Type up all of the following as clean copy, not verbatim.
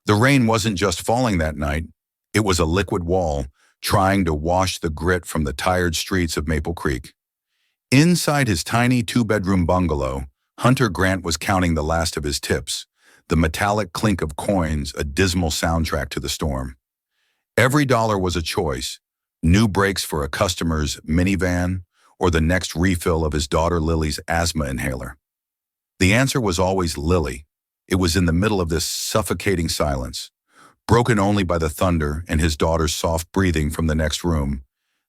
The rain wasn't just falling that night, it was a liquid wall trying to wash the grit from the tired streets of Maple Creek. Inside his tiny two-bedroom bungalow, Hunter Grant was counting the last of his tips, the metallic clink of coins a dismal soundtrack to the storm. Every dollar was a choice, new brakes for a customer's minivan or the next refill of his daughter Lily's asthma inhaler. The answer was always Lily. It was in the middle of this suffocating silence, broken only by the thunder and his daughter's soft breathing from the next room,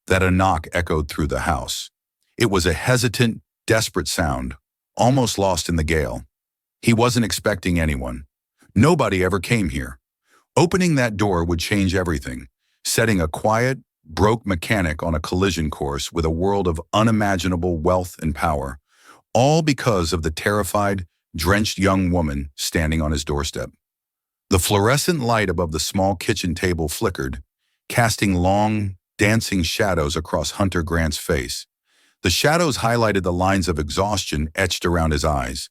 that a knock echoed through the house. It was a hesitant, desperate sound, almost lost in the gale. He wasn't expecting anyone. Nobody ever came here. Opening that door would change everything, setting a quiet, broke mechanic on a collision course with a world of unimaginable wealth and power, all because of the terrified, drenched young woman standing on his doorstep. The fluorescent light above the small kitchen table flickered, casting long, dancing shadows across Hunter Grant's face. The shadows highlighted the lines of exhaustion etched around his eyes,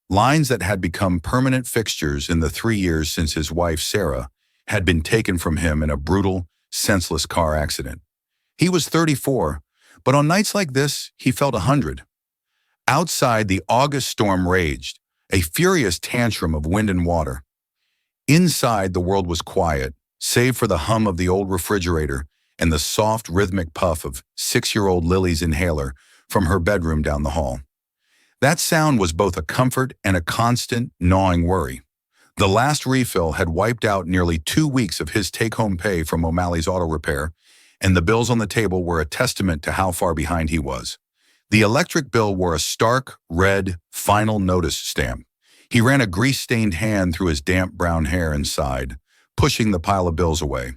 lines that had become permanent fixtures in the 3 years since his wife, Sarah, had been taken from him in a brutal, senseless car accident. He was 34, but on nights like this, he felt 100. Outside, the August storm raged, a furious tantrum of wind and water. Inside, the world was quiet, save for the hum of the old refrigerator and the soft, rhythmic puff of 6-year-old Lily's inhaler from her bedroom down the hall. That sound was both a comfort and a constant, gnawing worry. The last refill had wiped out nearly 2 weeks of his take-home pay from O'Malley's auto repair, and the bills on the table were a testament to how far behind he was. The electric bill wore a stark, red, final notice stamp. He ran a grease-stained hand through his damp brown hair and sighed, pushing the pile of bills away.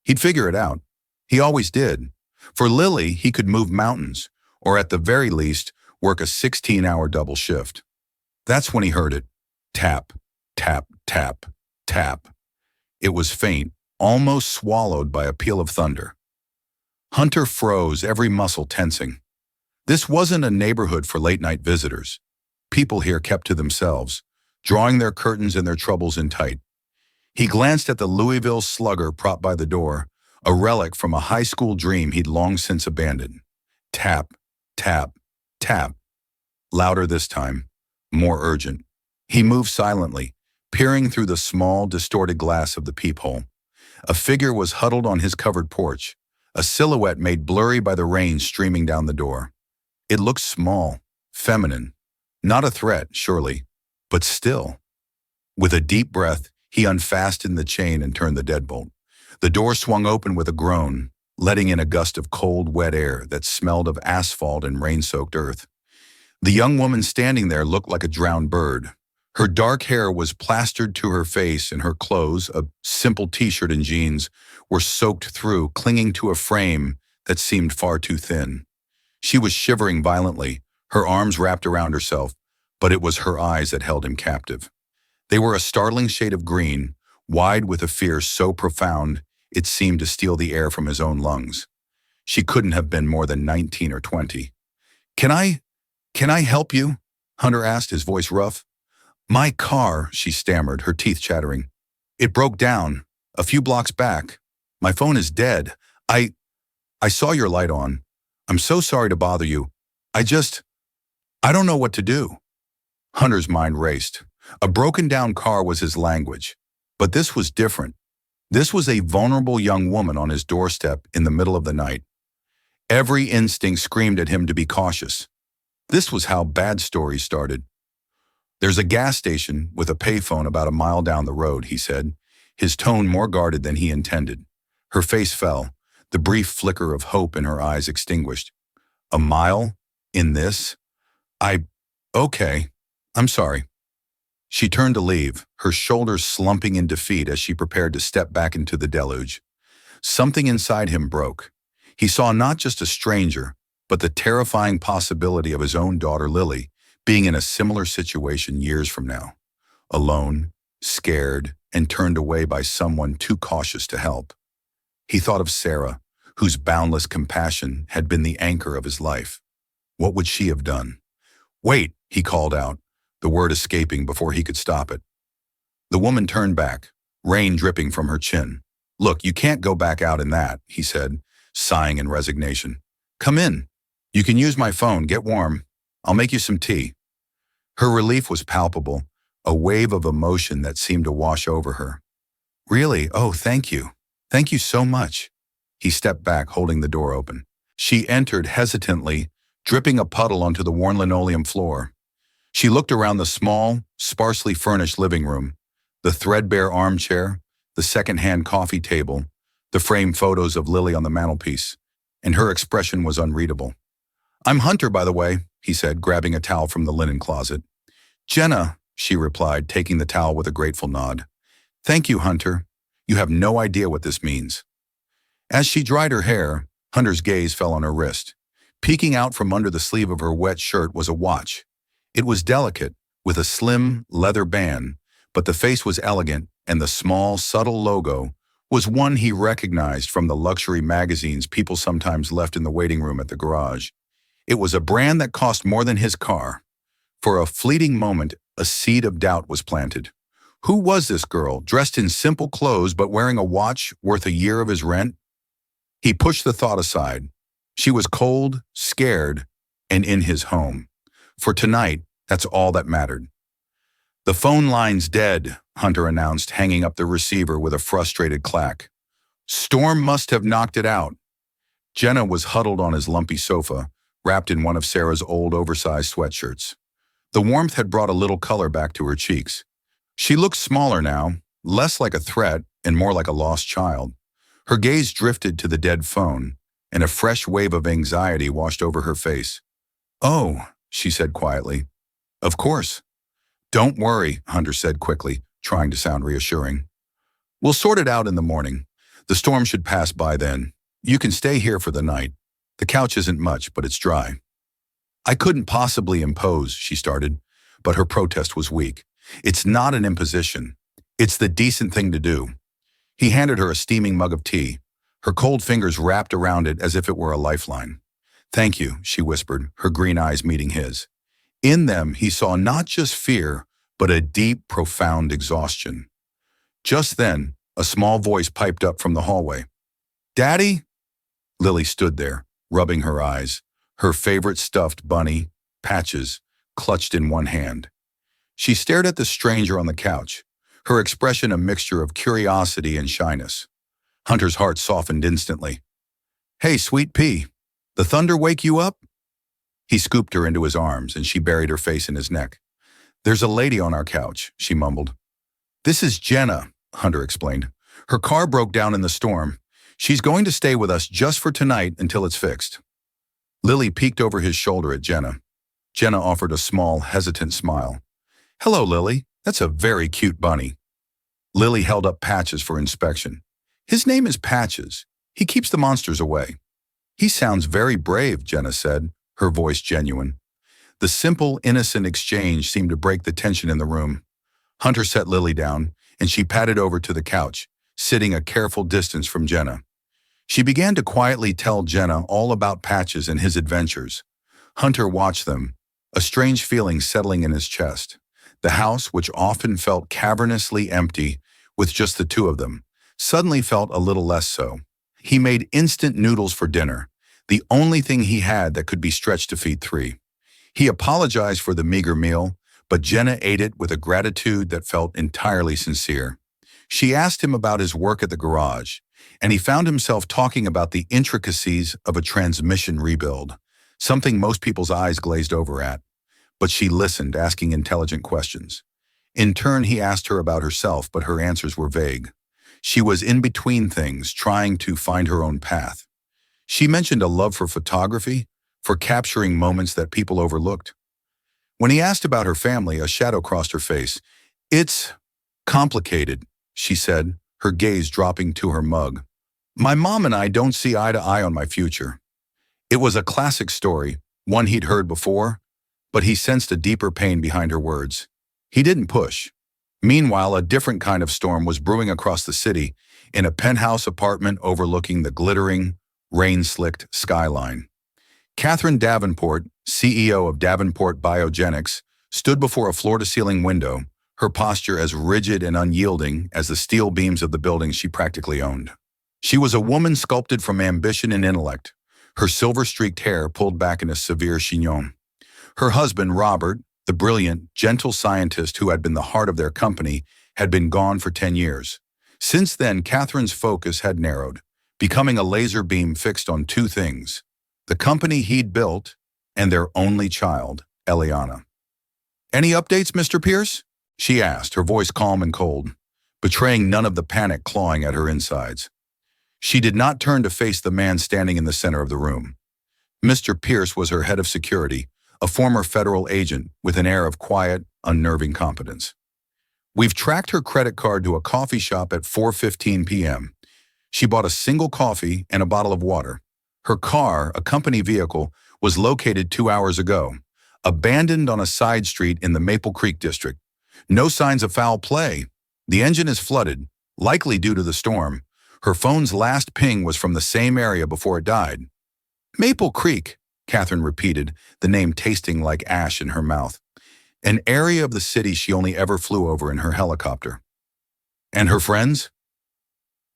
He'd figure it out. He always did. For Lily, he could move mountains, or at the very least, work a 16-hour double shift. That's when he heard it. Tap, tap, tap, tap. It was faint, almost swallowed by a peal of thunder. Hunter froze, every muscle tensing. This wasn't a neighborhood for late-night visitors. People here kept to themselves, drawing their curtains and their troubles in tight. He glanced at the Louisville Slugger propped by the door, a relic from a high school dream he'd long since abandoned. Tap, tap, tap. Louder this time, more urgent. He moved silently, peering through the small, distorted glass of the peephole. A figure was huddled on his covered porch, a silhouette made blurry by the rain streaming down the door. It looked small, feminine. Not a threat, surely, but still. With a deep breath, he unfastened the chain and turned the deadbolt. The door swung open with a groan, letting in a gust of cold, wet air that smelled of asphalt and rain-soaked earth. The young woman standing there looked like a drowned bird. Her dark hair was plastered to her face, and her clothes, a simple t-shirt and jeans, were soaked through, clinging to a frame that seemed far too thin. She was shivering violently, her arms wrapped around herself, but it was her eyes that held him captive. They were a startling shade of green, wide with a fear so profound it seemed to steal the air from his own lungs. She couldn't have been more than 19 or 20. Can I help you?" Hunter asked, his voice rough. "My car," she stammered, her teeth chattering. "It broke down, a few blocks back. My phone is dead. I saw your light on. I'm so sorry to bother you. I don't know what to do." Hunter's mind raced. A broken-down car was his language. But this was different. This was a vulnerable young woman on his doorstep in the middle of the night. Every instinct screamed at him to be cautious. This was how bad stories started. "There's a gas station with a payphone about a mile down the road," he said, his tone more guarded than he intended. Her face fell, the brief flicker of hope in her eyes extinguished. "A mile? In this? Okay, I'm sorry." She turned to leave, her shoulders slumping in defeat as she prepared to step back into the deluge. Something inside him broke. He saw not just a stranger, but the terrifying possibility of his own daughter Lily being in a similar situation years from now. Alone, scared, and turned away by someone too cautious to help. He thought of Sarah, whose boundless compassion had been the anchor of his life. What would she have done? "Wait," he called out, the word escaping before he could stop it. The woman turned back, rain dripping from her chin. Look, you can't go back out in that, he said, sighing in resignation. Come in. You can use my phone, get warm. I'll make you some tea. Her relief was palpable, a wave of emotion that seemed to wash over her. Really? Oh, thank you. Thank you so much. He stepped back, holding the door open. She entered hesitantly, dripping a puddle onto the worn linoleum floor. She looked around the small, sparsely furnished living room, the threadbare armchair, the second-hand coffee table, the framed photos of Lily on the mantelpiece, and her expression was unreadable. I'm Hunter, by the way, he said, grabbing a towel from the linen closet. Jenna, she replied, taking the towel with a grateful nod. Thank you, Hunter. You have no idea what this means. As she dried her hair, Hunter's gaze fell on her wrist. Peeking out from under the sleeve of her wet shirt was a watch. It was delicate, with a slim, leather band, but the face was elegant, and the small, subtle logo was one he recognized from the luxury magazines people sometimes left in the waiting room at the garage. It was a brand that cost more than his car. For a fleeting moment, a seed of doubt was planted. Who was this girl, dressed in simple clothes but wearing a watch worth a year of his rent? He pushed the thought aside. She was cold, scared, and in his home. For tonight, that's all that mattered. The phone line's dead, Hunter announced, hanging up the receiver with a frustrated clack. Storm must have knocked it out. Jenna was huddled on his lumpy sofa, wrapped in one of Sarah's old oversized sweatshirts. The warmth had brought a little color back to her cheeks. She looked smaller now, less like a threat and more like a lost child. Her gaze drifted to the dead phone, and a fresh wave of anxiety washed over her face. Oh, she said quietly. Of course. Don't worry, Hunter said quickly, trying to sound reassuring. We'll sort it out in the morning. The storm should pass by then. You can stay here for the night. The couch isn't much, but it's dry. I couldn't possibly impose, she started, but her protest was weak. It's not an imposition. It's the decent thing to do. He handed her a steaming mug of tea, her cold fingers wrapped around it as if it were a lifeline. Thank you, she whispered, her green eyes meeting his. In them, he saw not just fear, but a deep, profound exhaustion. Just then, a small voice piped up from the hallway. Daddy? Lily stood there, rubbing her eyes, her favorite stuffed bunny, Patches, clutched in one hand. She stared at the stranger on the couch, her expression a mixture of curiosity and shyness. Hunter's heart softened instantly. Hey, sweet pea, the thunder wake you up? He scooped her into his arms, and she buried her face in his neck. There's a lady on our couch, she mumbled. This is Jenna, Hunter explained. Her car broke down in the storm. She's going to stay with us just for tonight until it's fixed. Lily peeked over his shoulder at Jenna. Jenna offered a small, hesitant smile. Hello, Lily. That's a very cute bunny. Lily held up Patches for inspection. His name is Patches. He keeps the monsters away. He sounds very brave, Jenna said, her voice genuine. The simple, innocent exchange seemed to break the tension in the room. Hunter set Lily down, and she padded over to the couch, sitting a careful distance from Jenna. She began to quietly tell Jenna all about Patches and his adventures. Hunter watched them, a strange feeling settling in his chest. The house, which often felt cavernously empty with just the two of them, suddenly felt a little less so. He made instant noodles for dinner, the only thing he had that could be stretched to feed three. He apologized for the meager meal, but Jenna ate it with a gratitude that felt entirely sincere. She asked him about his work at the garage, and he found himself talking about the intricacies of a transmission rebuild, something most people's eyes glazed over at. But she listened, asking intelligent questions. In turn, he asked her about herself, but her answers were vague. She was in between things, trying to find her own path. She mentioned a love for photography, for capturing moments that people overlooked. When he asked about her family, a shadow crossed her face. It's complicated, she said, her gaze dropping to her mug. My mom and I don't see eye to eye on my future. It was a classic story, one he'd heard before, but he sensed a deeper pain behind her words. He didn't push. Meanwhile, a different kind of storm was brewing across the city in a penthouse apartment overlooking the glittering, rain-slicked skyline. Catherine Davenport, CEO of Davenport Biogenics, stood before a floor-to-ceiling window, her posture as rigid and unyielding as the steel beams of the buildings she practically owned. She was a woman sculpted from ambition and intellect, her silver-streaked hair pulled back in a severe chignon. Her husband, Robert, the brilliant, gentle scientist who had been the heart of their company, had been gone for 10 years. Since then, Catherine's focus had narrowed, becoming a laser beam fixed on two things: the company he'd built and their only child, Eliana. "Any updates, Mr. Pierce?" she asked, her voice calm and cold, betraying none of the panic clawing at her insides. She did not turn to face the man standing in the center of the room. Mr. Pierce was her head of security, a former federal agent with an air of quiet, unnerving competence. "We've tracked her credit card to a coffee shop at 4:15 p.m. She bought a single coffee and a bottle of water. Her car, a company vehicle, was located 2 hours ago, abandoned on a side street in the Maple Creek district. No signs of foul play. The engine is flooded, likely due to the storm. Her phone's last ping was from the same area before it died." "Maple Creek," Catherine repeated, the name tasting like ash in her mouth. An area of the city she only ever flew over in her helicopter. "And her friends?"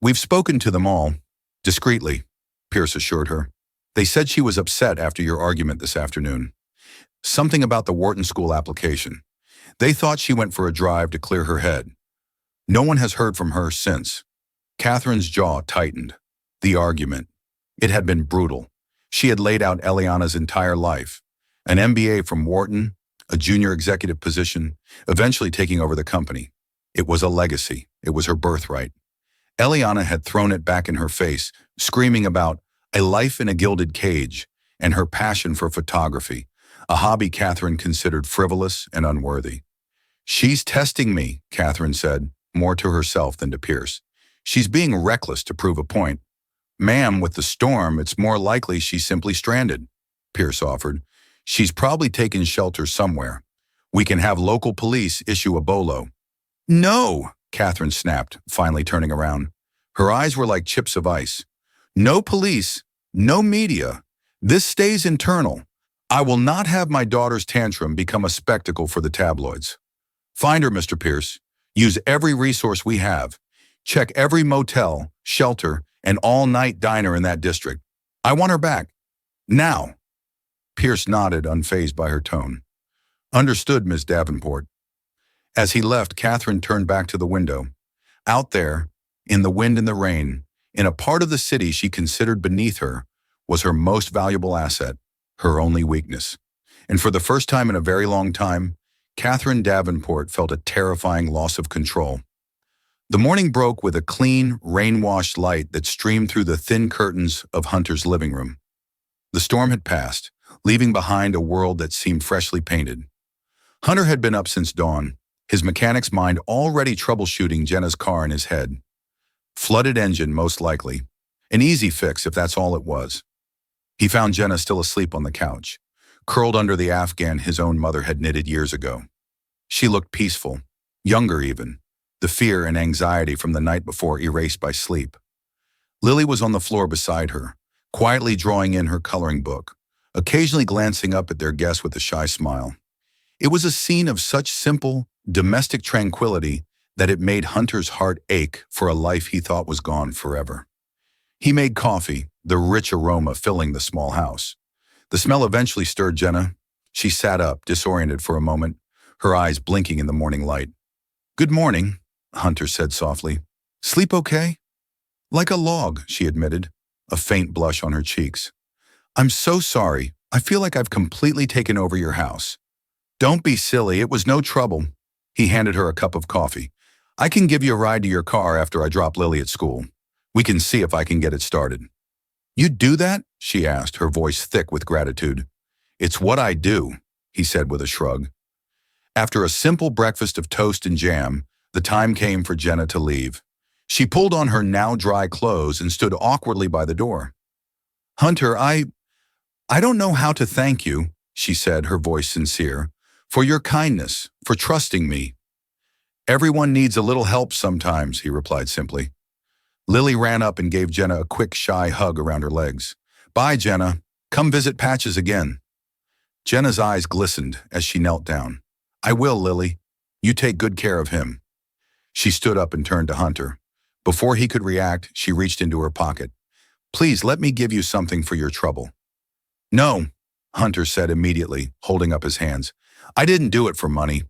"We've spoken to them all, discreetly," Pierce assured her. "They said she was upset after your argument this afternoon. Something about the Wharton School application. They thought she went for a drive to clear her head. No one has heard from her since." Catherine's jaw tightened. The argument. It had been brutal. She had laid out Eliana's entire life. An MBA from Wharton, a junior executive position, eventually taking over the company. It was a legacy. It was her birthright. Eliana had thrown it back in her face, screaming about a life in a gilded cage and her passion for photography, a hobby Catherine considered frivolous and unworthy. "She's testing me," Catherine said, more to herself than to Pierce. "She's being reckless to prove a point." "Ma'am, with the storm, it's more likely she's simply stranded," Pierce offered. "She's probably taken shelter somewhere. We can have local police issue a bolo." "No," Catherine snapped, finally turning around. Her eyes were like chips of ice. "No police, no media. This stays internal. I will not have my daughter's tantrum become a spectacle for the tabloids. Find her, Mr. Pierce. Use every resource we have. Check every motel, shelter, and all-night diner in that district. I want her back. Now." Pierce nodded, unfazed by her tone. "Understood, Miss Davenport." As he left, Catherine turned back to the window. Out there, in the wind and the rain, in a part of the city she considered beneath her, was her most valuable asset, her only weakness. And for the first time in a very long time, Catherine Davenport felt a terrifying loss of control. The morning broke with a clean, rain-washed light that streamed through the thin curtains of Hunter's living room. The storm had passed, leaving behind a world that seemed freshly painted. Hunter had been up since dawn, his mechanic's mind already troubleshooting Jenna's car in his head. Flooded engine, most likely. An easy fix if that's all it was. He found Jenna still asleep on the couch, curled under the Afghan his own mother had knitted years ago. She looked peaceful, younger even, the fear and anxiety from the night before erased by sleep. Lily was on the floor beside her, quietly drawing in her coloring book, occasionally glancing up at their guest with a shy smile. It was a scene of such simple, domestic tranquility that it made Hunter's heart ache for a life he thought was gone forever. He made coffee, the rich aroma filling the small house. The smell eventually stirred Jenna. She sat up, disoriented for a moment, her eyes blinking in the morning light. "Good morning," Hunter said softly. "Sleep okay?" "Like a log," she admitted, a faint blush on her cheeks. "I'm so sorry. I feel like I've completely taken over your house." "Don't be silly. It was no trouble." He handed her a cup of coffee. "I can give you a ride to your car after I drop Lily at school. We can see if I can get it started." "You'd do that?" she asked, her voice thick with gratitude. "It's what I do," he said with a shrug. After a simple breakfast of toast and jam, the time came for Jenna to leave. She pulled on her now dry clothes and stood awkwardly by the door. "Hunter, I don't know how to thank you," she said, her voice sincere, "for your kindness, for trusting me." "Everyone needs a little help sometimes," he replied simply. Lily ran up and gave Jenna a quick, shy hug around her legs. "Bye, Jenna. Come visit Patches again." Jenna's eyes glistened as she knelt down. "I will, Lily. You take good care of him." She stood up and turned to Hunter. Before he could react, she reached into her pocket. "Please let me give you something for your trouble." "No," Hunter said immediately, holding up his hands. "I didn't do it for money."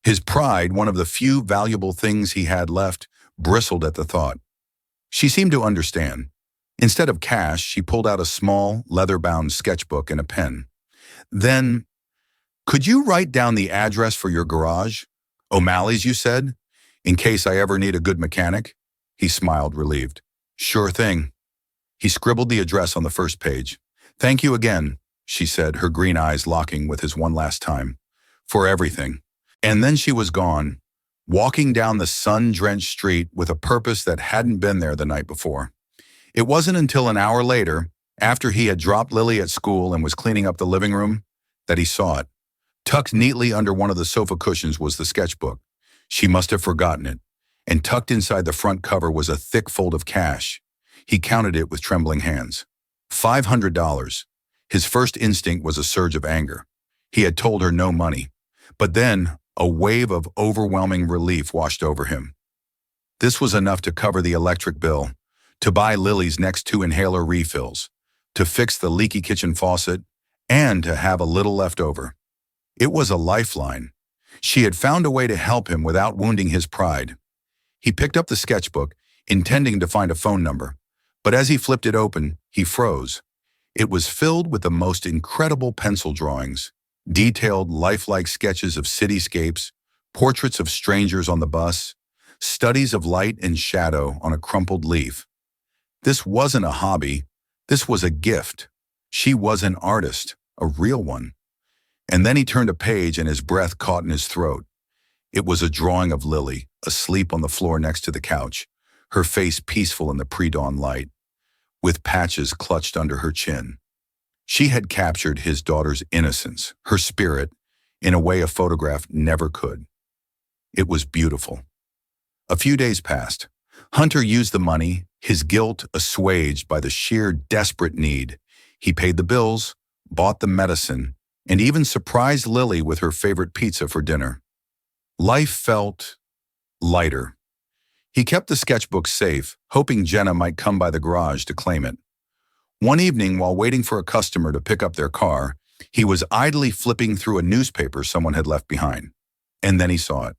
His pride, one of the few valuable things he had left, bristled at the thought. She seemed to understand. Instead of cash, she pulled out a small, leather-bound sketchbook and a pen. Then, "Could you write down the address for your garage? O'Malley's, you said? In case I ever need a good mechanic?" He smiled, relieved. "Sure thing." He scribbled the address on the first page. "Thank you again," she said, her green eyes locking with his one last time. "For everything." And then she was gone, walking down the sun-drenched street with a purpose that hadn't been there the night before. It wasn't until an hour later, after he had dropped Lily at school and was cleaning up the living room, that he saw it. Tucked neatly under one of the sofa cushions was the sketchbook. She must have forgotten it. And tucked inside the front cover was a thick fold of cash. He counted it with trembling hands. $500. His first instinct was a surge of anger. He had told her no money. But then, a wave of overwhelming relief washed over him. This was enough to cover the electric bill, to buy Lily's next 2 inhaler refills, to fix the leaky kitchen faucet, and to have a little left over. It was a lifeline. She had found a way to help him without wounding his pride. He picked up the sketchbook, intending to find a phone number, but as he flipped it open, he froze. It was filled with the most incredible pencil drawings, detailed, lifelike sketches of cityscapes, portraits of strangers on the bus, studies of light and shadow on a crumpled leaf. This wasn't a hobby. This was a gift. She was an artist, a real one. And then he turned a page and his breath caught in his throat. It was a drawing of Lily, asleep on the floor next to the couch, her face peaceful in the pre-dawn light, with patches clutched under her chin. She had captured his daughter's innocence, her spirit, in a way a photograph never could. It was beautiful. A few days passed. Hunter used the money, his guilt assuaged by the sheer desperate need. He paid the bills, bought the medicine, and even surprised Lily with her favorite pizza for dinner. Life felt lighter. He kept the sketchbook safe, hoping Jenna might come by the garage to claim it. One evening, while waiting for a customer to pick up their car, he was idly flipping through a newspaper someone had left behind. And then he saw it.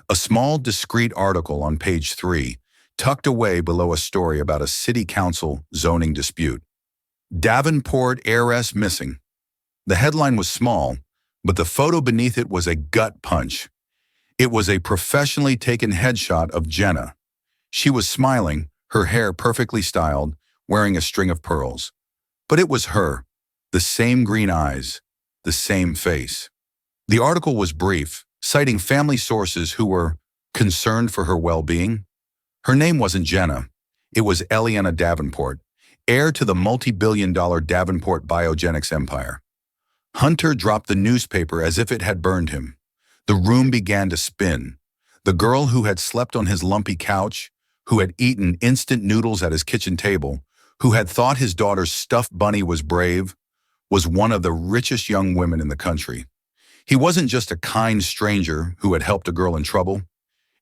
A small, discreet article on page 3, tucked away below a story about a city council zoning dispute. Davenport heiress missing. The headline was small, but the photo beneath it was a gut punch. It was a professionally taken headshot of Jenna. She was smiling, her hair perfectly styled, wearing a string of pearls. But it was her, the same green eyes, the same face. The article was brief, citing family sources who were concerned for her well-being. Her name wasn't Jenna. It was Eliana Davenport, heir to the multi-billion-dollar Davenport biogenics empire. Hunter dropped the newspaper as if it had burned him. The room began to spin. The girl who had slept on his lumpy couch, who had eaten instant noodles at his kitchen table, who had thought his daughter's stuffed bunny was brave, was one of the richest young women in the country. He wasn't just a kind stranger who had helped a girl in trouble.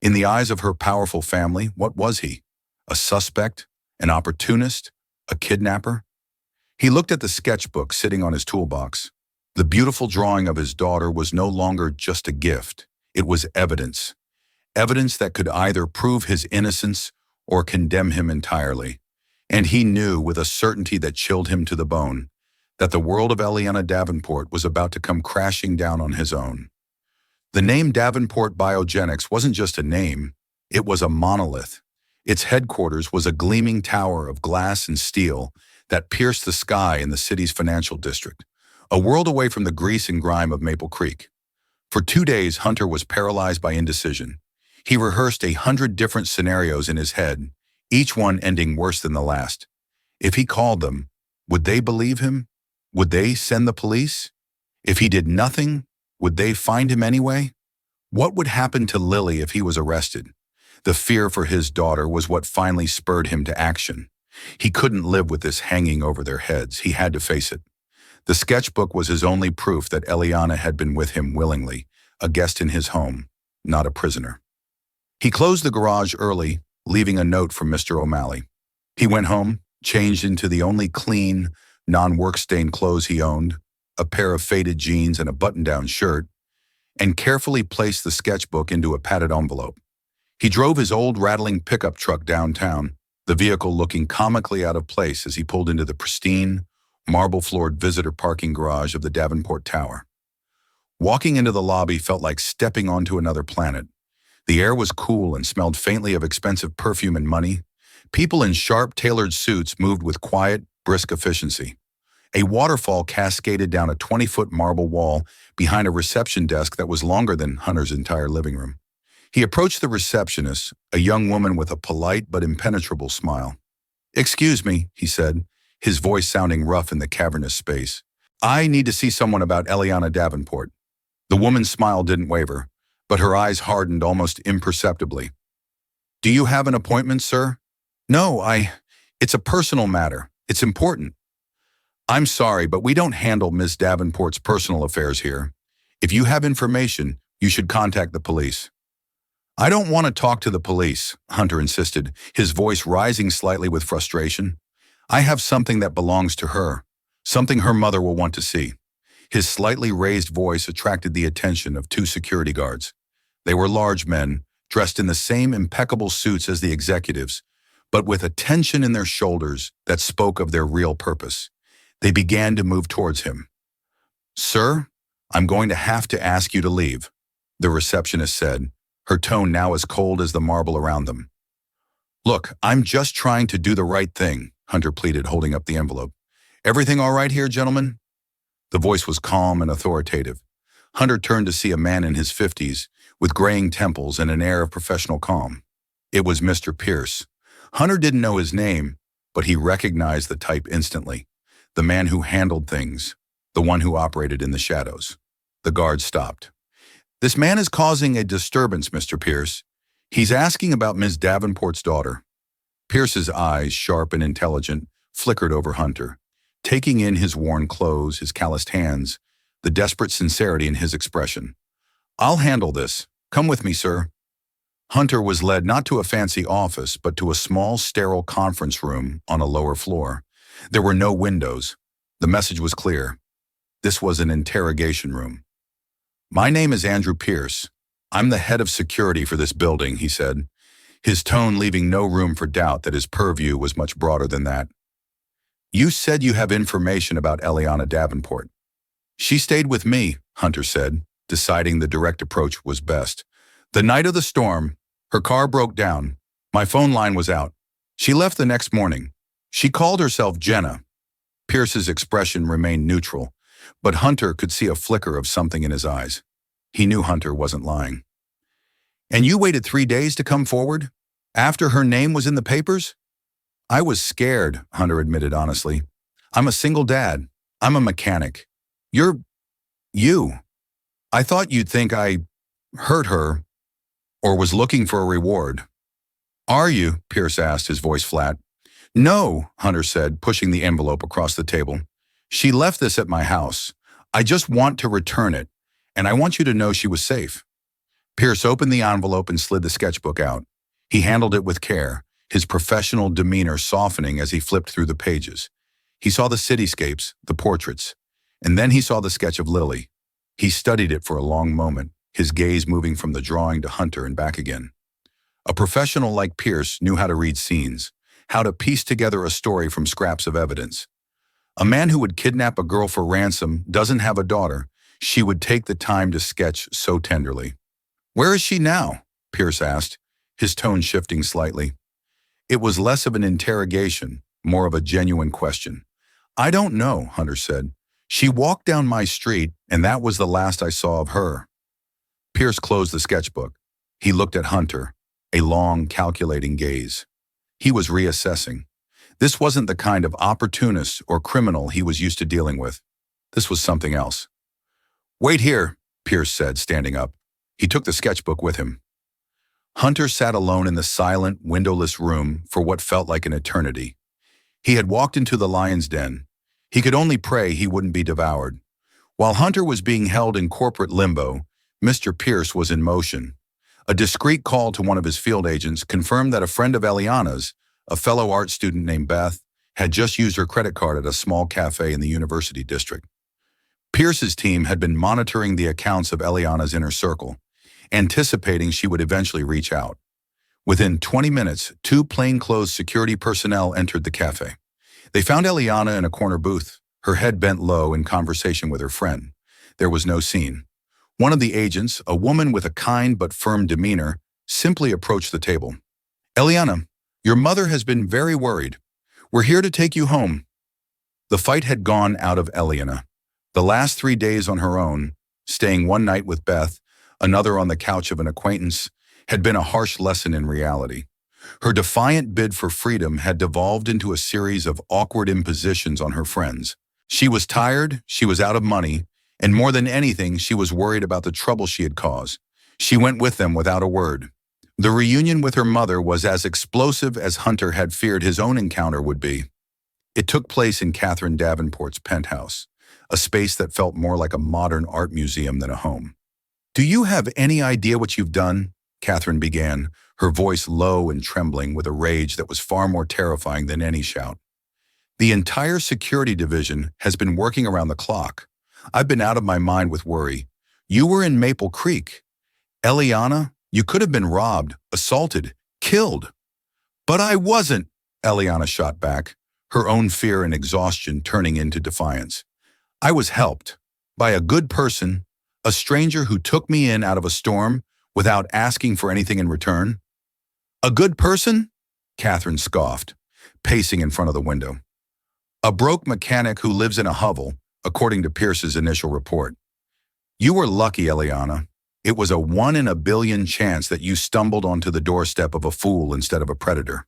In the eyes of her powerful family, what was he? A suspect? An opportunist? A kidnapper? He looked at the sketchbook sitting on his toolbox. The beautiful drawing of his daughter was no longer just a gift. It was evidence. Evidence that could either prove his innocence or condemn him entirely. And he knew with a certainty that chilled him to the bone that the world of Eliana Davenport was about to come crashing down on his own. The name Davenport Biogenics wasn't just a name, it was a monolith. Its headquarters was a gleaming tower of glass and steel that pierced the sky in the city's financial district, a world away from the grease and grime of Maple Creek. For 2 days, Hunter was paralyzed by indecision. He rehearsed 100 different scenarios in his head, each one ending worse than the last. If he called them, would they believe him? Would they send the police? If he did nothing, would they find him anyway? What would happen to Lily if he was arrested? The fear for his daughter was what finally spurred him to action. He couldn't live with this hanging over their heads. He had to face it. The sketchbook was his only proof that Eliana had been with him willingly, a guest in his home, not a prisoner. He closed the garage early, leaving a note from Mr. O'Malley. He went home, changed into the only clean, non-work-stained clothes he owned, a pair of faded jeans and a button-down shirt, and carefully placed the sketchbook into a padded envelope. He drove his old rattling pickup truck downtown, the vehicle looking comically out of place as he pulled into the pristine, marble-floored visitor parking garage of the Davenport Tower. Walking into the lobby felt like stepping onto another planet. The air was cool and smelled faintly of expensive perfume and money. People in sharp, tailored suits moved with quiet, brisk efficiency. A waterfall cascaded down a 20-foot marble wall behind a reception desk that was longer than Hunter's entire living room. He approached the receptionist, a young woman with a polite but impenetrable smile. "Excuse me," he said, his voice sounding rough in the cavernous space. "I need to see someone about Eliana Davenport." The woman's smile didn't waver, but her eyes hardened almost imperceptibly. "Do you have an appointment, sir?" "No, it's a personal matter. It's important." "I'm sorry, but we don't handle Miss Davenport's personal affairs here. If you have information, you should contact the police." "I don't want to talk to the police," Hunter insisted, his voice rising slightly with frustration. "I have something that belongs to her, something her mother will want to see." His slightly raised voice attracted the attention of two security guards. They were large men, dressed in the same impeccable suits as the executives, but with a tension in their shoulders that spoke of their real purpose. They began to move towards him. "Sir, I'm going to have to ask you to leave," the receptionist said, her tone now as cold as the marble around them. "Look, I'm just trying to do the right thing," Hunter pleaded, holding up the envelope. "Everything all right here, gentlemen?" The voice was calm and authoritative. Hunter turned to see a man in his 50s, with graying temples and an air of professional calm. It was Mr. Pierce. Hunter didn't know his name, but he recognized the type instantly. The man who handled things, the one who operated in the shadows. The guard stopped. "This man is causing a disturbance, Mr. Pierce. He's asking about Miss Davenport's daughter." Pierce's eyes, sharp and intelligent, flickered over Hunter, taking in his worn clothes, his calloused hands, the desperate sincerity in his expression. "I'll handle this. Come with me, sir." Hunter was led not to a fancy office, but to a small, sterile conference room on a lower floor. There were no windows. The message was clear. This was an interrogation room. "My name is Andrew Pierce. I'm the head of security for this building," he said, his tone leaving no room for doubt that his purview was much broader than that. "You said you have information about Eliana Davenport." "She stayed with me," Hunter said, deciding the direct approach was best. "The night of the storm, her car broke down. My phone line was out. She left the next morning. She called herself Jenna." Pierce's expression remained neutral, but Hunter could see a flicker of something in his eyes. He knew Hunter wasn't lying. "And you waited 3 days to come forward? After her name was in the papers?" "I was scared," Hunter admitted honestly. "I'm a single dad. I'm a mechanic. You. I thought you'd think I hurt her or was looking for a reward." "Are you?" Pierce asked, his voice flat. "No," Hunter said, pushing the envelope across the table. "She left this at my house. I just want to return it, and I want you to know she was safe." Pierce opened the envelope and slid the sketchbook out. He handled it with care, his professional demeanor softening as he flipped through the pages. He saw the cityscapes, the portraits, and then he saw the sketch of Lily. He studied it for a long moment, his gaze moving from the drawing to Hunter and back again. A professional like Pierce knew how to read scenes, how to piece together a story from scraps of evidence. A man who would kidnap a girl for ransom doesn't have a daughter she would take the time to sketch so tenderly. "Where is she now?" Pierce asked, his tone shifting slightly. It was less of an interrogation, more of a genuine question. "I don't know," Hunter said. "She walked down my street, and that was the last I saw of her." Pierce closed the sketchbook. He looked at Hunter, a long, calculating gaze. He was reassessing. This wasn't the kind of opportunist or criminal he was used to dealing with. This was something else. "Wait here," Pierce said, standing up. He took the sketchbook with him. Hunter sat alone in the silent, windowless room for what felt like an eternity. He had walked into the lion's den. He could only pray he wouldn't be devoured. While Hunter was being held in corporate limbo, Mr. Pierce was in motion. A discreet call to one of his field agents confirmed that a friend of Eliana's, a fellow art student named Beth, had just used her credit card at a small cafe in the University District. Pierce's team had been monitoring the accounts of Eliana's inner circle, anticipating she would eventually reach out. Within 20 minutes, two plainclothes security personnel entered the cafe. They found Eliana in a corner booth, her head bent low in conversation with her friend. There was no scene. One of the agents, a woman with a kind but firm demeanor, simply approached the table. "Eliana, your mother has been very worried. We're here to take you home." The fight had gone out of Eliana. The last 3 days on her own, staying one night with Beth, another on the couch of an acquaintance, had been a harsh lesson in reality. Her defiant bid for freedom had devolved into a series of awkward impositions on her friends. She was tired, she was out of money, and more than anything, she was worried about the trouble she had caused. She went with them without a word. The reunion with her mother was as explosive as Hunter had feared his own encounter would be. It took place in Catherine Davenport's penthouse, a space that felt more like a modern art museum than a home. "Do you have any idea what you've done?" Catherine began, her voice low and trembling with a rage that was far more terrifying than any shout. "The entire security division has been working around the clock. I've been out of my mind with worry. You were in Maple Creek. Eliana, you could have been robbed, assaulted, killed." "But I wasn't," Eliana shot back, her own fear and exhaustion turning into defiance. "I was helped by a good person, a stranger who took me in out of a storm without asking for anything in return." "A good person?" Catherine scoffed, pacing in front of the window. "A broke mechanic who lives in a hovel, according to Pierce's initial report. You were lucky, Eliana. It was a 1 in a billion chance that you stumbled onto the doorstep of a fool instead of a predator."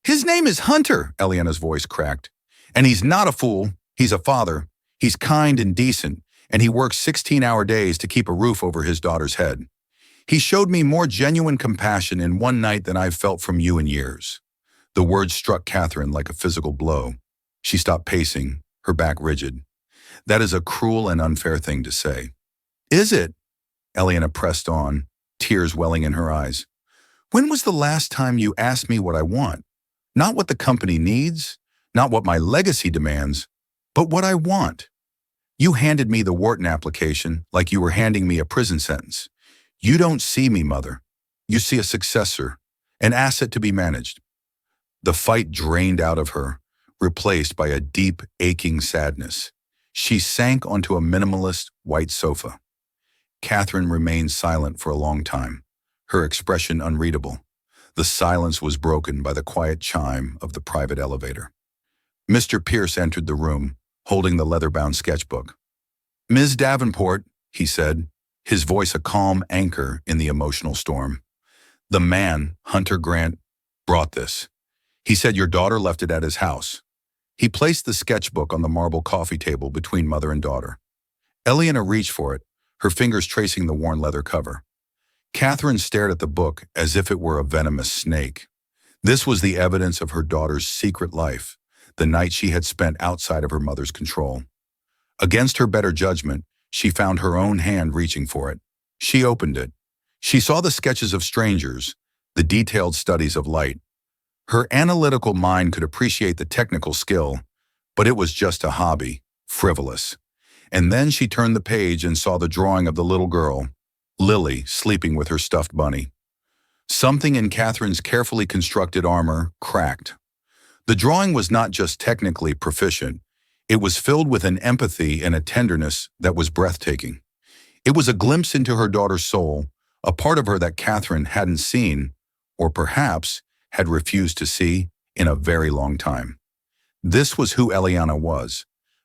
"His name is Hunter," Eliana's voice cracked. "And he's not a fool. He's a father. He's kind and decent, and he works 16-hour days to keep a roof over his daughter's head. He showed me more genuine compassion in one night than I've felt from you in years." The words struck Catherine like a physical blow. She stopped pacing, her back rigid. "That is a cruel and unfair thing to say." "Is it?" Eliana pressed on, tears welling in her eyes. "When was the last time you asked me what I want? Not what the company needs, not what my legacy demands, but what I want. You handed me the Wharton application like you were handing me a prison sentence. You don't see me, Mother. You see a successor, an asset to be managed." The fight drained out of her, replaced by a deep, aching sadness. She sank onto a minimalist white sofa. Catherine remained silent for a long time, her expression unreadable. The silence was broken by the quiet chime of the private elevator. Mr. Pierce entered the room, holding the leather-bound sketchbook. "Ms. Davenport," he said, his voice a calm anchor in the emotional storm. "The man, Hunter Grant, brought this. He said your daughter left it at his house." He placed the sketchbook on the marble coffee table between mother and daughter. Eliana reached for it, her fingers tracing the worn leather cover. Catherine stared at the book as if it were a venomous snake. This was the evidence of her daughter's secret life, the night she had spent outside of her mother's control. Against her better judgment, she found her own hand reaching for it. She opened it. She saw the sketches of strangers, the detailed studies of light. Her analytical mind could appreciate the technical skill, but it was just a hobby, frivolous. And then she turned the page and saw the drawing of the little girl, Lily, sleeping with her stuffed bunny. Something in Catherine's carefully constructed armor cracked. The drawing was not just technically proficient, it was filled with an empathy and a tenderness that was breathtaking. It was a glimpse into her daughter's soul, a part of her that Catherine hadn't seen, or perhaps had refused to see, in a very long time. This was who Eliana was.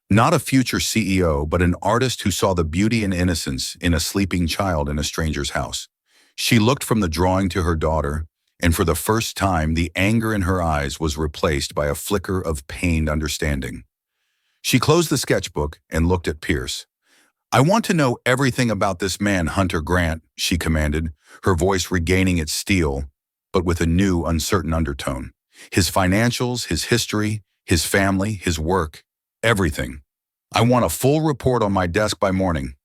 Not a future CEO, but an artist who saw the beauty and innocence in a sleeping child in a stranger's house. She looked from the drawing to her daughter, and for the first time, the anger in her eyes was replaced by a flicker of pained understanding. She closed the sketchbook and looked at Pierce. "I want to know everything about this man, Hunter Grant," she commanded, her voice regaining its steel, but with a new, uncertain undertone. "His financials, his history, his family, his work, everything. I want a full report on my desk by morning."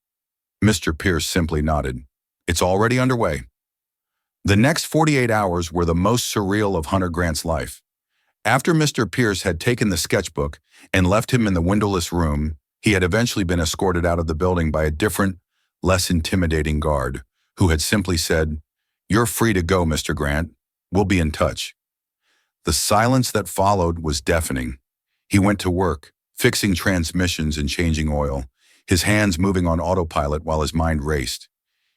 Mr. Pierce simply nodded. "It's already underway." The next 48 hours were the most surreal of Hunter Grant's life. After Mr. Pierce had taken the sketchbook and left him in the windowless room, he had eventually been escorted out of the building by a different, less intimidating guard, who had simply said, "You're free to go, Mr. Grant. We'll be in touch." The silence that followed was deafening. He went to work, fixing transmissions and changing oil, his hands moving on autopilot while his mind raced.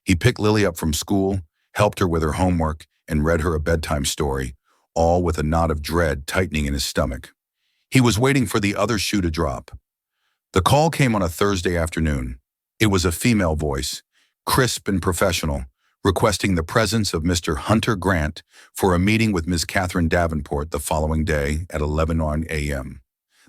He picked Lily up from school, helped her with her homework, and read her a bedtime story, all with a knot of dread tightening in his stomach. He was waiting for the other shoe to drop. The call came on a Thursday afternoon. It was a female voice, crisp and professional, requesting the presence of Mr. Hunter Grant for a meeting with Ms. Catherine Davenport the following day at 11 a.m.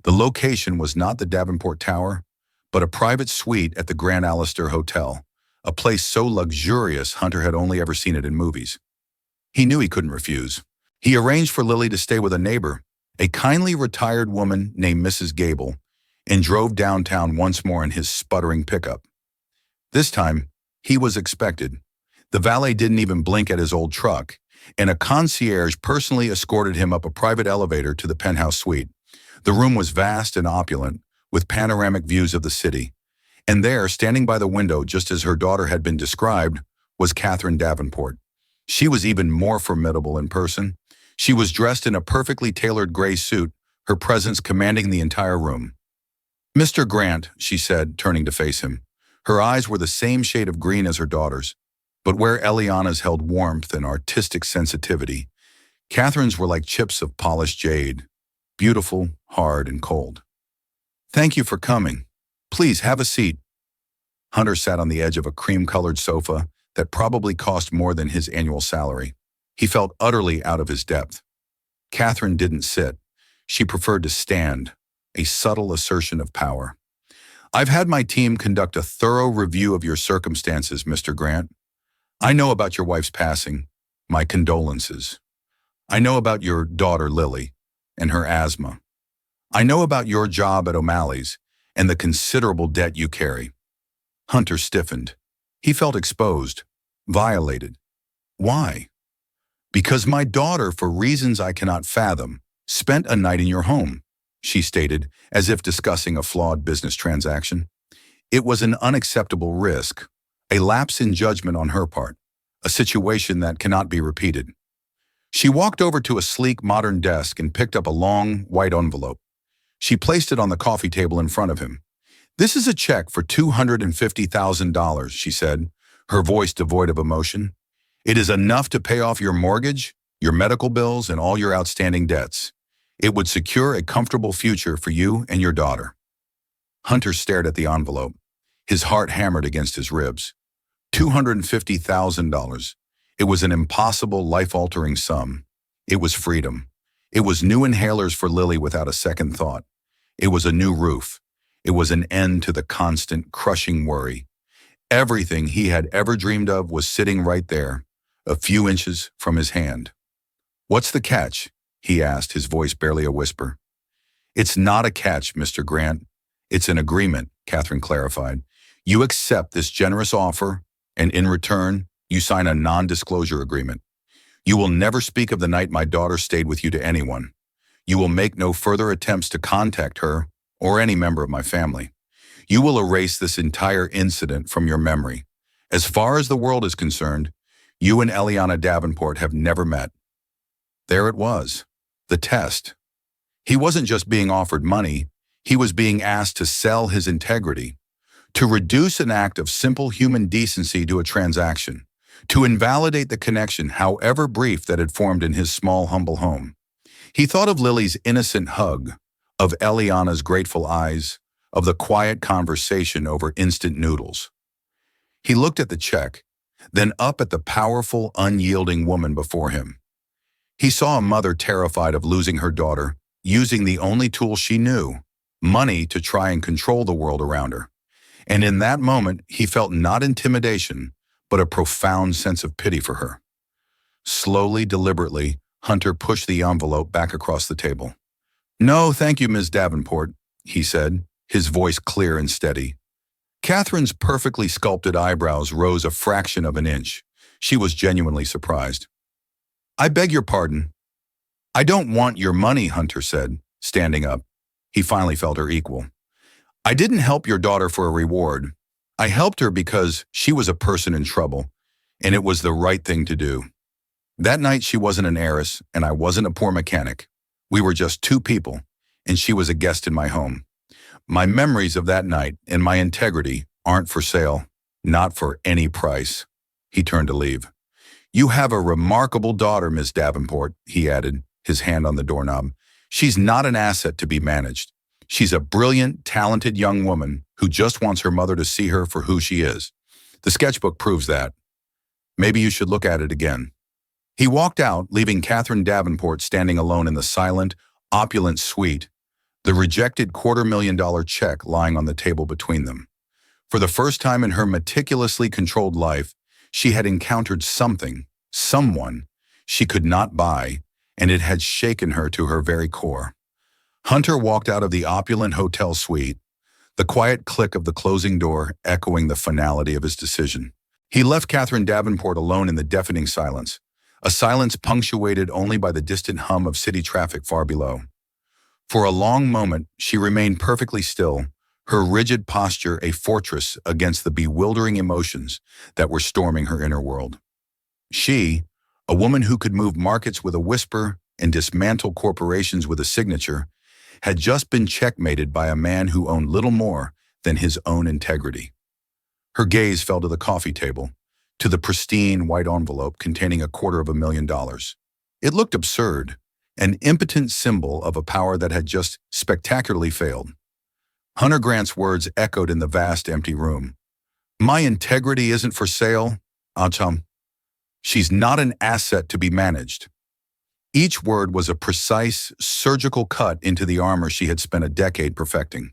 The location was not the Davenport Tower, but a private suite at the Grand Alistair Hotel, a place so luxurious Hunter had only ever seen it in movies. He knew he couldn't refuse. He arranged for Lily to stay with a neighbor, a kindly retired woman named Mrs. Gable, and drove downtown once more in his sputtering pickup. This time, he was expected. The valet didn't even blink at his old truck, and a concierge personally escorted him up a private elevator to the penthouse suite. The room was vast and opulent, with panoramic views of the city. And there, standing by the window just as her daughter had been described, was Catherine Davenport. She was even more formidable in person. She was dressed in a perfectly tailored gray suit, her presence commanding the entire room. "Mr. Grant," she said, turning to face him. Her eyes were the same shade of green as her daughter's, but where Eliana's held warmth and artistic sensitivity, Catherine's were like chips of polished jade, beautiful, hard, and cold. "Thank you for coming. Please have a seat." Hunter sat on the edge of a cream-colored sofa that probably cost more than his annual salary. He felt utterly out of his depth. Catherine didn't sit. She preferred to stand, a subtle assertion of power. "I've had my team conduct a thorough review of your circumstances, Mr. Grant. I know about your wife's passing. My condolences. I know about your daughter, Lily, and her asthma. I know about your job at O'Malley's and the considerable debt you carry." Hunter stiffened. He felt exposed, violated. "Why?" "Because my daughter, for reasons I cannot fathom, spent a night in your home," she stated, as if discussing a flawed business transaction. It was an unacceptable risk, a lapse in judgment on her part, a situation that cannot be repeated. She walked over to a sleek, modern desk and picked up a long, white envelope. She placed it on the coffee table in front of him. "This is a check for $250,000, she said, her voice devoid of emotion. "It is enough to pay off your mortgage, your medical bills, and all your outstanding debts. It would secure a comfortable future for you and your daughter." Hunter stared at the envelope. His heart hammered against his ribs. $250,000. It was an impossible, life-altering sum. It was freedom. It was new inhalers for Lily without a second thought. It was a new roof. It was an end to the constant, crushing worry. Everything he had ever dreamed of was sitting right there, a few inches from his hand. "What's the catch?" he asked, his voice barely a whisper. "It's not a catch, Mr. Grant. It's an agreement," Catherine clarified. "You accept this generous offer, and in return, you sign a non-disclosure agreement. You will never speak of the night my daughter stayed with you to anyone. You will make no further attempts to contact her or any member of my family. You will erase this entire incident from your memory. As far as the world is concerned, you and Eliana Davenport have never met." There it was, the test. He wasn't just being offered money, he was being asked to sell his integrity, to reduce an act of simple human decency to a transaction, to invalidate the connection, however brief, that had formed in his small, humble home. He thought of Lily's innocent hug, of Eliana's grateful eyes, of the quiet conversation over instant noodles. He looked at the check, then up at the powerful, unyielding woman before him. He saw a mother terrified of losing her daughter, using the only tool she knew, money, to try and control the world around her. And in that moment, he felt not intimidation, but a profound sense of pity for her. Slowly, deliberately, Hunter pushed the envelope back across the table. "No, thank you, Ms. Davenport," he said, his voice clear and steady. Catherine's perfectly sculpted eyebrows rose a fraction of an inch. She was genuinely surprised. "I beg your pardon." "I don't want your money," Hunter said, standing up. He finally felt her equal. "I didn't help your daughter for a reward. I helped her because she was a person in trouble, and it was the right thing to do. That night she wasn't an heiress, and I wasn't a poor mechanic. We were just two people, and she was a guest in my home. My memories of that night and my integrity aren't for sale, not for any price." He turned to leave. "You have a remarkable daughter, Miss Davenport," he added, his hand on the doorknob. "She's not an asset to be managed. She's a brilliant, talented young woman who just wants her mother to see her for who she is. The sketchbook proves that. Maybe you should look at it again." He walked out, leaving Catherine Davenport standing alone in the silent, opulent suite, the rejected $250,000 check lying on the table between them. For the first time in her meticulously controlled life, she had encountered something, someone, she could not buy, and it had shaken her to her very core. Hunter walked out of the opulent hotel suite, the quiet click of the closing door echoing the finality of his decision. He left Catherine Davenport alone in the deafening silence, a silence punctuated only by the distant hum of city traffic far below. For a long moment, she remained perfectly still, her rigid posture a fortress against the bewildering emotions that were storming her inner world. She, a woman who could move markets with a whisper and dismantle corporations with a signature, had just been checkmated by a man who owned little more than his own integrity. Her gaze fell to the coffee table, to the pristine white envelope containing $250,000. It looked absurd, an impotent symbol of a power that had just spectacularly failed. Hunter Grant's words echoed in the vast empty room. "My integrity isn't for sale, Acham. She's not an asset to be managed." Each word was a precise, surgical cut into the armor she had spent a decade perfecting.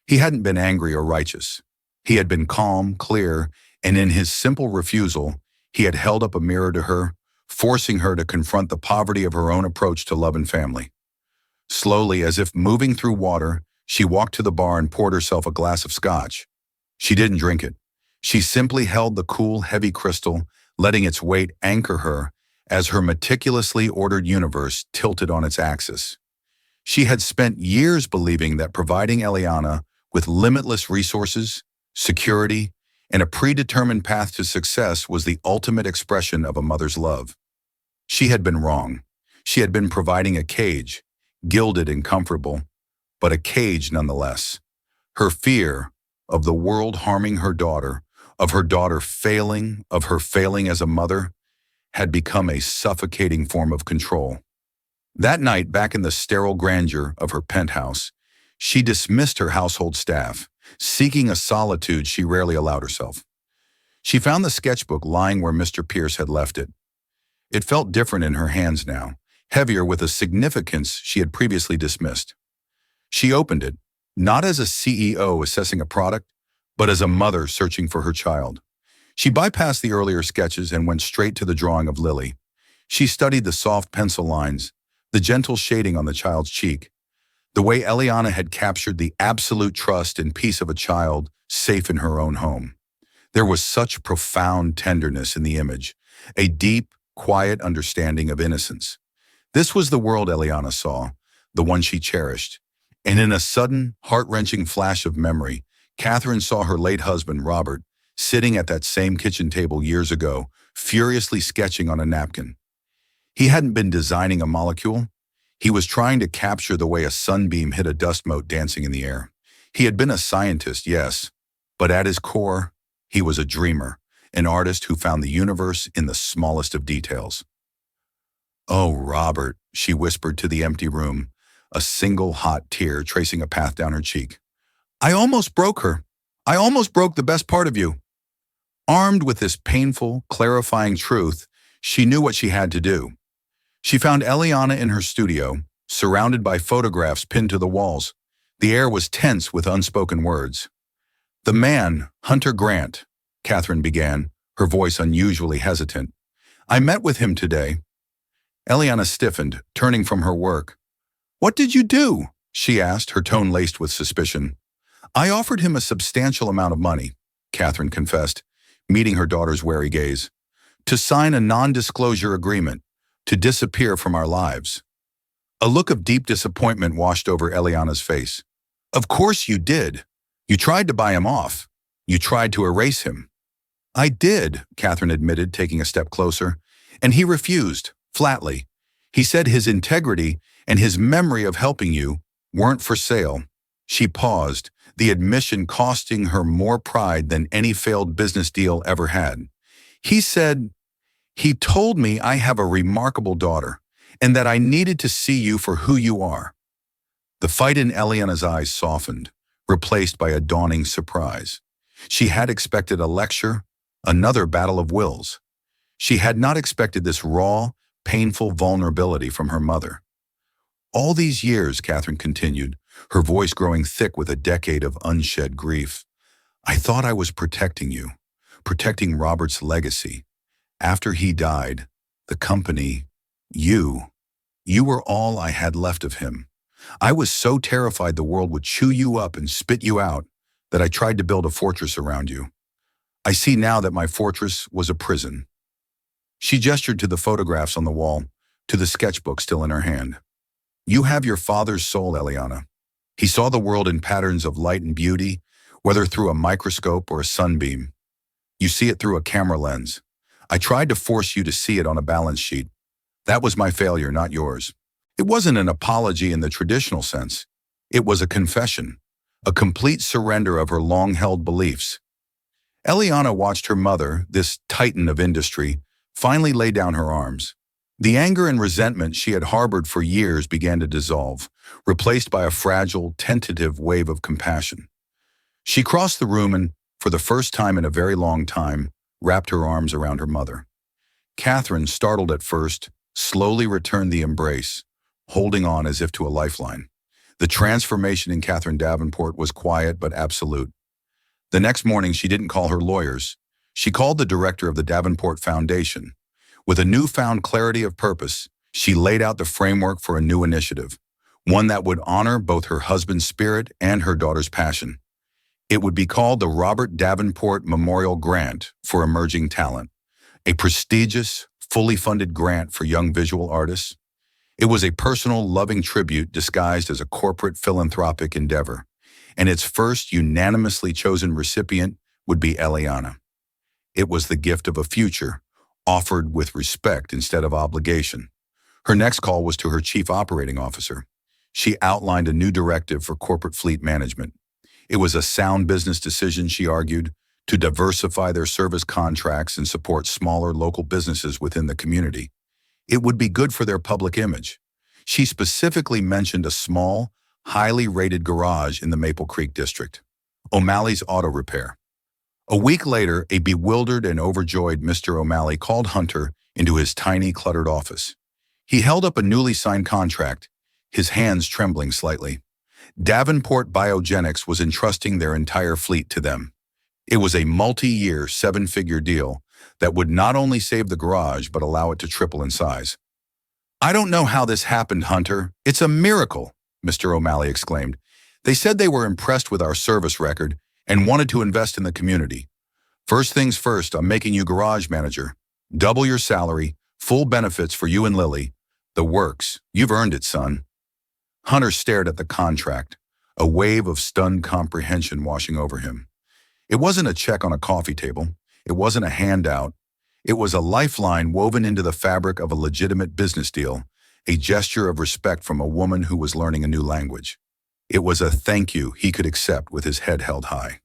He hadn't been angry or righteous. He had been calm, clear, and in his simple refusal, he had held up a mirror to her, forcing her to confront the poverty of her own approach to love and family. Slowly, as if moving through water, she walked to the bar and poured herself a glass of scotch. She didn't drink it. She simply held the cool, heavy crystal, letting its weight anchor her as her meticulously ordered universe tilted on its axis. She had spent years believing that providing Eliana with limitless resources, security, and a predetermined path to success was the ultimate expression of a mother's love. She had been wrong. She had been providing a cage, gilded and comfortable, but a cage nonetheless. Her fear of the world harming her daughter, of her daughter failing, of her failing as a mother, had become a suffocating form of control. That night, back in the sterile grandeur of her penthouse, she dismissed her household staff, seeking a solitude she rarely allowed herself. She found the sketchbook lying where Mr. Pierce had left it. It felt different in her hands now, heavier with a significance she had previously dismissed. She opened it, not as a CEO assessing a product, but as a mother searching for her child. She bypassed the earlier sketches and went straight to the drawing of Lily. She studied the soft pencil lines, the gentle shading on the child's cheek, the way Eliana had captured the absolute trust and peace of a child safe in her own home. There was such profound tenderness in the image, a deep, quiet understanding of innocence. This was the world Eliana saw, the one she cherished. And in a sudden, heart-wrenching flash of memory, Catherine saw her late husband, Robert, sitting at that same kitchen table years ago, furiously sketching on a napkin. He hadn't been designing a molecule. He was trying to capture the way a sunbeam hit a dust mote dancing in the air. He had been a scientist, yes, but at his core, he was a dreamer, an artist who found the universe in the smallest of details. "Oh, Robert," she whispered to the empty room, a single hot tear tracing a path down her cheek. "I almost broke her. I almost broke the best part of you." Armed with this painful, clarifying truth, she knew what she had to do. She found Eliana in her studio, surrounded by photographs pinned to the walls. The air was tense with unspoken words. "The man, Hunter Grant," Catherine began, her voice unusually hesitant. "I met with him today." Eliana stiffened, turning from her work. "What did you do?" she asked, her tone laced with suspicion. "I offered him a substantial amount of money," Catherine confessed, meeting her daughter's wary gaze. to sign a non-disclosure agreement, to disappear from our lives. A look of deep disappointment washed over Eliana's face. Of course you did. You tried to buy him off. You tried to erase him. I did, Catherine admitted, taking a step closer, and he refused, flatly. He said his integrity and his memory of helping you weren't for sale. She paused, the admission costing her more pride than any failed business deal ever had. He told me I have a remarkable daughter, and that I needed to see you for who you are. The fight in Eliana's eyes softened, replaced by a dawning surprise. She had expected a lecture, another battle of wills. She had not expected this raw, painful vulnerability from her mother. All these years, Catherine continued, her voice growing thick with a decade of unshed grief, I thought I was protecting you, protecting Robert's legacy. After he died, the company, you were all I had left of him. I was so terrified the world would chew you up and spit you out that I tried to build a fortress around you. I see now that my fortress was a prison. She gestured to the photographs on the wall, to the sketchbook still in her hand. You have your father's soul, Eliana. He saw the world in patterns of light and beauty, whether through a microscope or a sunbeam. You see it through a camera lens. I tried to force you to see it on a balance sheet. That was my failure, not yours. It wasn't an apology in the traditional sense. It was a confession, a complete surrender of her long-held beliefs. Eliana watched her mother, this titan of industry, finally lay down her arms. The anger and resentment she had harbored for years began to dissolve, replaced by a fragile, tentative wave of compassion. She crossed the room and, for the first time in a very long time, wrapped her arms around her mother. Catherine, startled at first, slowly returned the embrace, holding on as if to a lifeline. The transformation in Catherine Davenport was quiet but absolute. The next morning, she didn't call her lawyers. She called the director of the Davenport Foundation. With a newfound clarity of purpose, she laid out the framework for a new initiative, one that would honor both her husband's spirit and her daughter's passion. It would be called the Robert Davenport Memorial Grant for Emerging Talent, a prestigious, fully funded grant for young visual artists. It was a personal, loving tribute disguised as a corporate philanthropic endeavor, and its first unanimously chosen recipient would be Eliana. It was the gift of a future, offered with respect instead of obligation. Her next call was to her chief operating officer. She outlined a new directive for corporate fleet management. It was a sound business decision, she argued, to diversify their service contracts and support smaller local businesses within the community. It would be good for their public image. She specifically mentioned a small, highly rated garage in the Maple Creek district, O'Malley's Auto Repair. A week later, a bewildered and overjoyed Mr. O'Malley called Hunter into his tiny, cluttered office. He held up a newly signed contract, his hands trembling slightly. Davenport Biogenics was entrusting their entire fleet to them. It was a multi-year, seven-figure deal that would not only save the garage but allow it to triple in size. I don't know how this happened, Hunter. It's a miracle, Mr. O'Malley exclaimed. They said they were impressed with our service record and wanted to invest in the community. First things first, I'm making you garage manager. Double your salary, full benefits for you and Lily. The works. You've earned it, son. Hunter stared at the contract, a wave of stunned comprehension washing over him. It wasn't a check on a coffee table. It wasn't a handout. It was a lifeline woven into the fabric of a legitimate business deal, a gesture of respect from a woman who was learning a new language. It was a thank you he could accept with his head held high.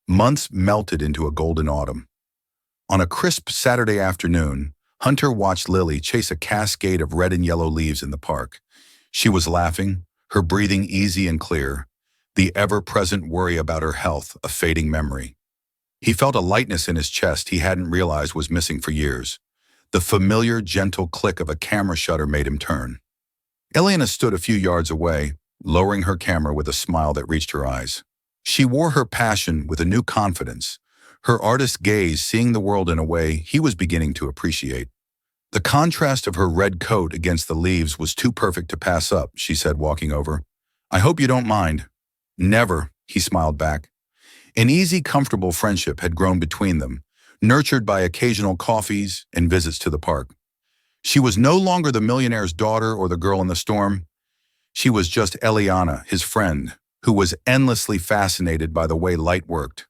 Months melted into a golden autumn. On a crisp Saturday afternoon, Hunter watched Lily chase a cascade of red and yellow leaves in the park. She was laughing, her breathing easy and clear, the ever-present worry about her health a fading memory. He felt a lightness in his chest he hadn't realized was missing for years. The familiar, gentle click of a camera shutter made him turn. Eliana stood a few yards away, lowering her camera with a smile that reached her eyes. She wore her passion with a new confidence, her artist's gaze seeing the world in a way he was beginning to appreciate. The contrast of her red coat against the leaves was too perfect to pass up, she said, walking over. I hope you don't mind. Never, he smiled back. An easy, comfortable friendship had grown between them, nurtured by occasional coffees and visits to the park. She was no longer the millionaire's daughter or the girl in the storm. She was just Eliana, his friend, who was endlessly fascinated by the way light worked.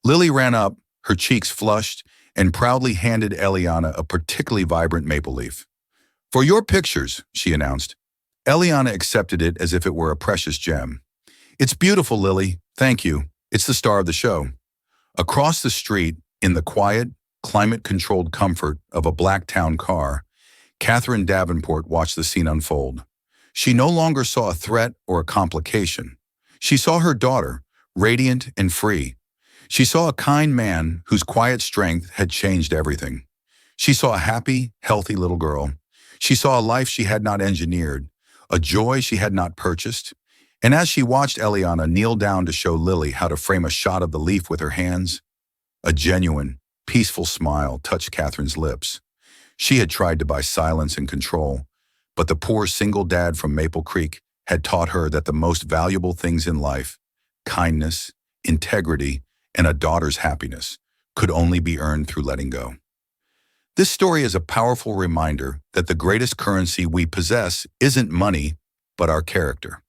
Lily ran up, her cheeks flushed, and proudly handed Eliana a particularly vibrant maple leaf. "For your pictures," she announced. Eliana accepted it as if it were a precious gem. "It's beautiful, Lily. Thank you. It's the star of the show." Across the street, in the quiet, climate-controlled comfort of a black town car, Catherine Davenport watched the scene unfold. She no longer saw a threat or a complication. She saw her daughter, radiant and free. She saw a kind man whose quiet strength had changed everything. She saw a happy, healthy little girl. She saw a life she had not engineered, a joy she had not purchased. And as she watched Eliana kneel down to show Lily how to frame a shot of the leaf with her hands, a genuine, peaceful smile touched Catherine's lips. She had tried to buy silence and control, but the poor single dad from Maple Creek had taught her that the most valuable things in life, kindness, integrity, and a daughter's happiness, could only be earned through letting go. This story is a powerful reminder that the greatest currency we possess isn't money, but our character.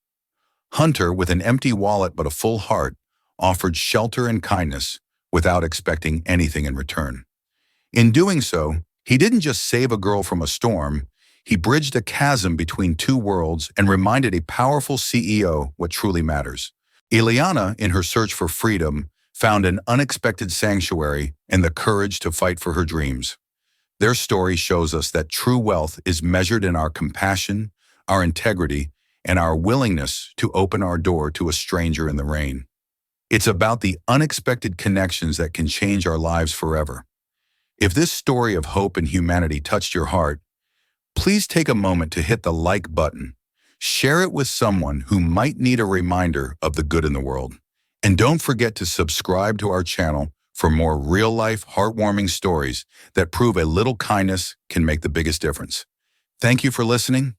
Hunter, with an empty wallet but a full heart, offered shelter and kindness without expecting anything in return. In doing so, he didn't just save a girl from a storm, he bridged a chasm between two worlds and reminded a powerful CEO what truly matters. Ileana, in her search for freedom, found an unexpected sanctuary and the courage to fight for her dreams. Their story shows us that true wealth is measured in our compassion, our integrity, and our willingness to open our door to a stranger in the rain. It's about the unexpected connections that can change our lives forever. If this story of hope and humanity touched your heart, please take a moment to hit the like button. Share it with someone who might need a reminder of the good in the world. And don't forget to subscribe to our channel for more real-life, heartwarming stories that prove a little kindness can make the biggest difference. Thank you for listening,